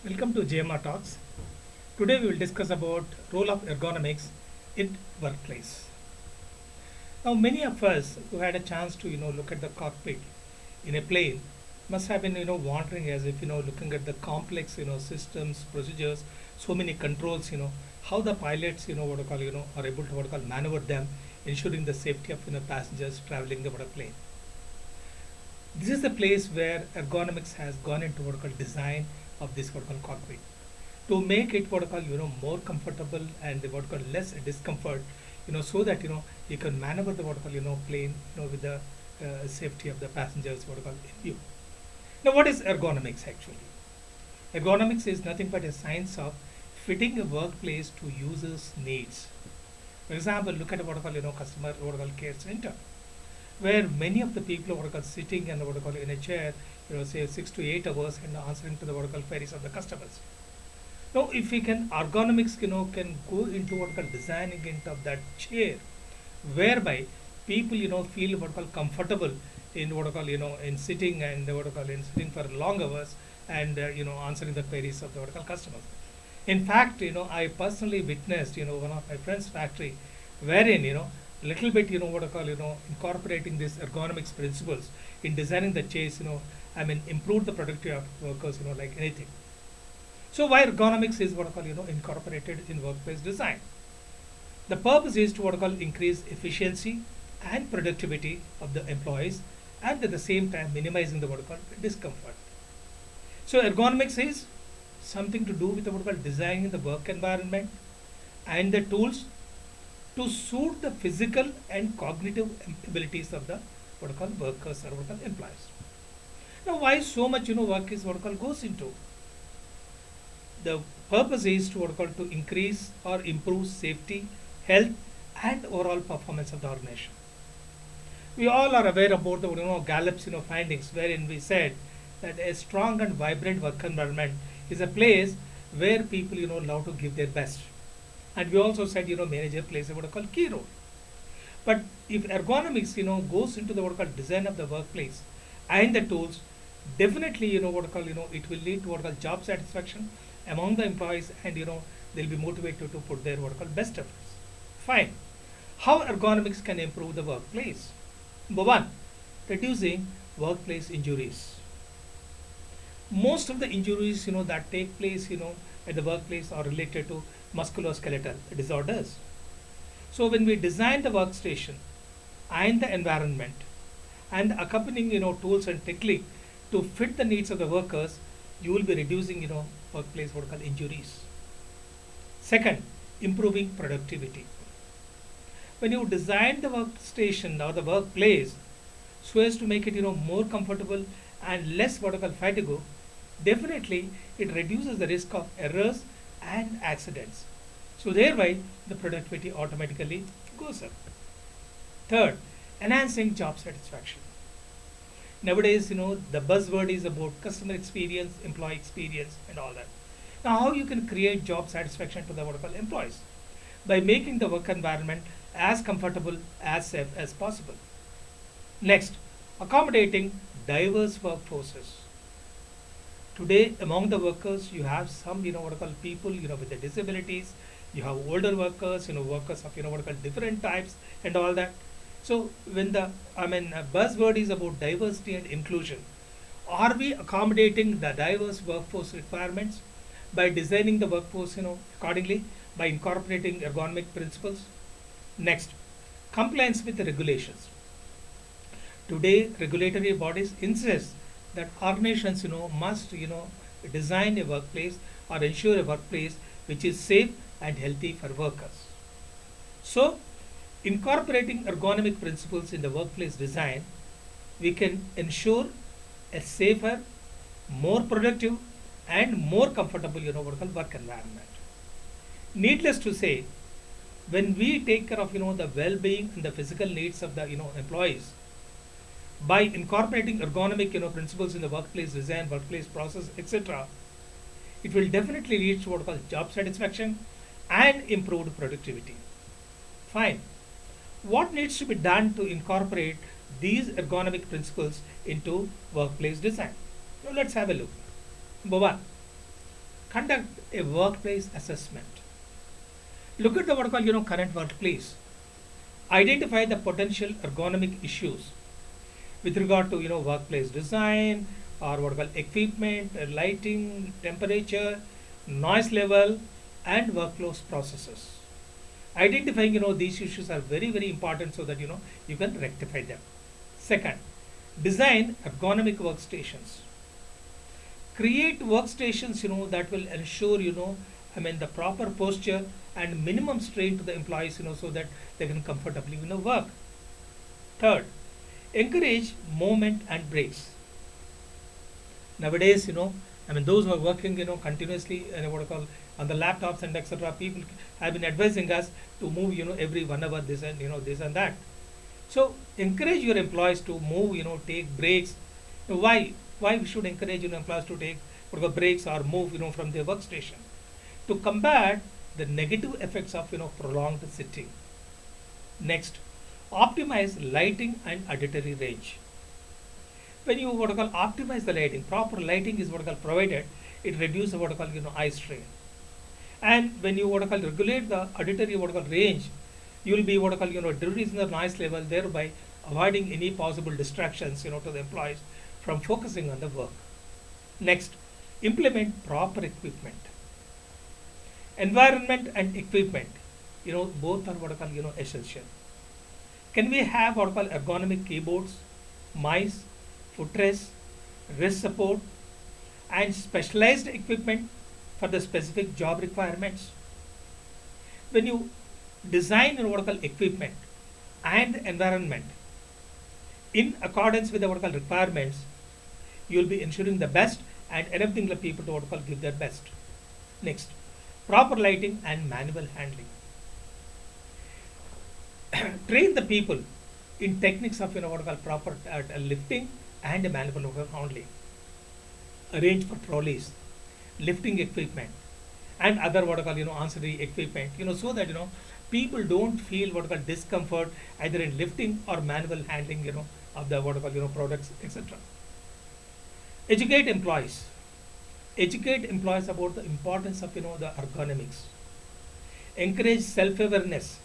Welcome to JMR Talks. Today we will discuss about role of ergonomics in workplace. Now many of us who had a chance to look at the cockpit in a plane must have been wondering as if looking at the complex systems, procedures, so many controls, how the pilots what I call are able to what I call maneuver them, ensuring the safety of passengers traveling the plane. This is the place where ergonomics has gone into what I call design of this what I call cockpit to make it what I call more comfortable and what I call less discomfort, so that you can maneuver the what I call plane with the safety of the passengers what I call in view. Now, what is ergonomics actually? Ergonomics is nothing but a science of fitting a workplace to users' needs. For example, look at what I call customer what I call care center, where many of the people what I call sitting and what I call in a chair, say 6 to 8 hours and answering to the what I call queries of the customers. Now, if we can ergonomics, can go into what I call designing into that chair, whereby people, feel what I call comfortable in what I call, in sitting and what I call in sitting for long hours and, answering the queries of the what I call customers. In fact, I personally witnessed, one of my friend's factory, wherein, little bit, what I call, incorporating these ergonomics principles in designing the chairs, improve the productivity of workers, like anything. So why ergonomics is what I call incorporated in workplace design. The purpose is to what I call increase efficiency and productivity of the employees, and at the same time minimizing the what I call discomfort. So ergonomics is something to do with the what I call designing the work environment and the tools to suit the physical and cognitive abilities of the what I call workers or what I call employees. Now why so much work is what I call goes into the purpose is to what I call to increase or improve safety, health, and overall performance of the organization. We all are aware about the Gallup's findings, wherein we said that a strong and vibrant work environment is a place where people love to give their best, and we also said manager plays a what I call key role. But if ergonomics goes into the what I call design of the workplace and the tools, definitely what I call it will lead to what I call job satisfaction among the employees, and they'll be motivated to put their what I call best efforts. Fine. How ergonomics can improve the workplace? Number one, reducing workplace injuries. Most of the injuries that take place at the workplace are related to musculoskeletal disorders. So when we design the workstation and the environment and the accompanying tools and technique to fit the needs of the workers, you will be reducing workplace what we call injuries. Second, improving productivity. When you design the workstation or the workplace so as to make it more comfortable and less what I call fatigue, definitely it reduces the risk of errors and accidents. So thereby the productivity automatically goes up. Third, enhancing job satisfaction. Nowadays, the buzzword is about customer experience, employee experience, and all that. Now, how you can create job satisfaction to the what I call employees? By making the work environment as comfortable, as safe as possible. Next, accommodating diverse workforces. Today, among the workers, you have some, what I call people, with the disabilities. You have older workers, workers of, what I call different types and all that. So when the, buzzword is about diversity and inclusion, are we accommodating the diverse workforce requirements by designing the workforce, accordingly, by incorporating ergonomic principles? Next, compliance with the regulations. Today, regulatory bodies insist that organizations, must, design a workplace or ensure a workplace which is safe and healthy for workers. So, incorporating ergonomic principles in the workplace design, we can ensure a safer, more productive, and more comfortable, work environment. Needless to say, when we take care of, the well-being and the physical needs of the, employees, by incorporating ergonomic principles in the workplace design, workplace process, etc., it will definitely lead to what we call job satisfaction and improved productivity. Fine. What needs to be done to incorporate these ergonomic principles into workplace design? Now let's have a look. Number one, conduct a workplace assessment. Look at the what called current workplace. Identify the potential ergonomic issues with regard to workplace design or what called equipment, lighting, temperature, noise level, and workflow processes. Identifying these issues are very important so that you can rectify them. Second, design ergonomic workstations. Create workstations that will ensure the proper posture and minimum strain to the employees so that they can comfortably work. Third, encourage movement and breaks. Nowadays those who are working continuously what I call on the laptops and etc., people have been advising us to move every 1 hour this and this and that. So encourage your employees to move, take breaks. Why we should encourage employees to take breaks or move from their workstation? To combat the negative effects of prolonged sitting. Next, optimize lighting and auditory range. When you optimize the lighting, proper lighting is provided, it reduces eye strain. And when you regulate the auditory range, you will be reducing the noise level, thereby avoiding any possible distractions to the employees from focusing on the work. Next, implement proper equipment. Environment and equipment, both are essential. Can we have ergonomic keyboards, mice, footrest, wrist support, and specialized equipment for the specific job requirements? When you design equipment and environment in accordance with the requirements, you will be ensuring the best and enabling the people to give their best. Next, proper lighting and manual handling. Train the people in techniques of proper lifting and manual handling. Arrange for trolleys, lifting equipment, and other ancillary equipment. So that people don't feel discomfort either in lifting or manual handling of the products, etc. Educate employees. Educate employees about the importance of the ergonomics. Encourage self-awareness.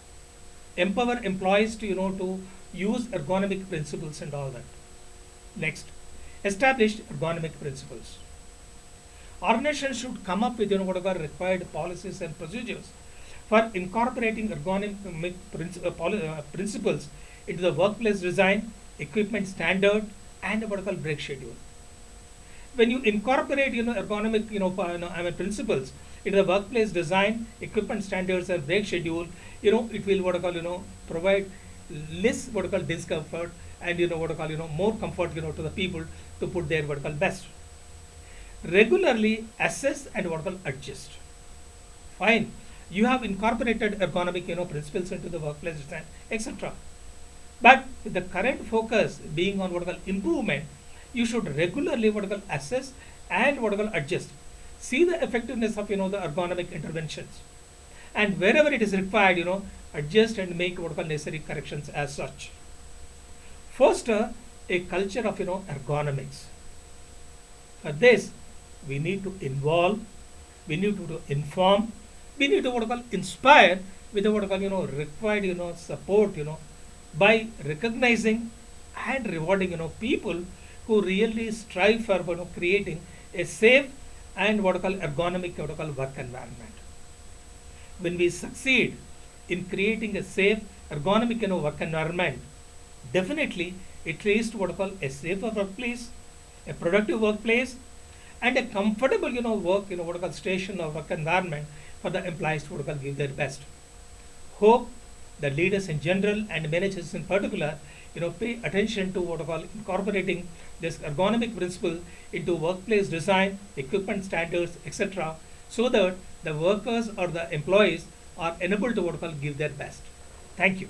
Empower employees to to use ergonomic principles and all that. Next, establish ergonomic principles. Organizations should come up with required policies and procedures for incorporating ergonomic principles into the workplace design, equipment standard, and break schedule. When you incorporate ergonomic principles into the workplace design, equipment standards, and break schedule, it will provide less discomfort and more comfort to the people to put their best. Regularly assess and adjust. Fine, you have incorporated ergonomic principles into the workplace design, etc. But with the current focus being on improvement, you should regularly assess and adjust. See the effectiveness of the ergonomic interventions, and wherever it is required, adjust and make necessary corrections as such. Foster a culture of ergonomics. For this, we need to involve, we need to inform, we need to inspire with the required support by recognizing and rewarding people who really strive for creating a safe and ergonomic work environment. When we succeed in creating a safe ergonomic work environment, definitely it leads to a safer workplace, a productive workplace, and a comfortable work station or work environment for the employees to give their best. Hope the leaders in general and managers in particular pay attention to incorporating this ergonomic principle into workplace design, equipment standards, etc., so that the workers or the employees are enabled to give their best. Thank you.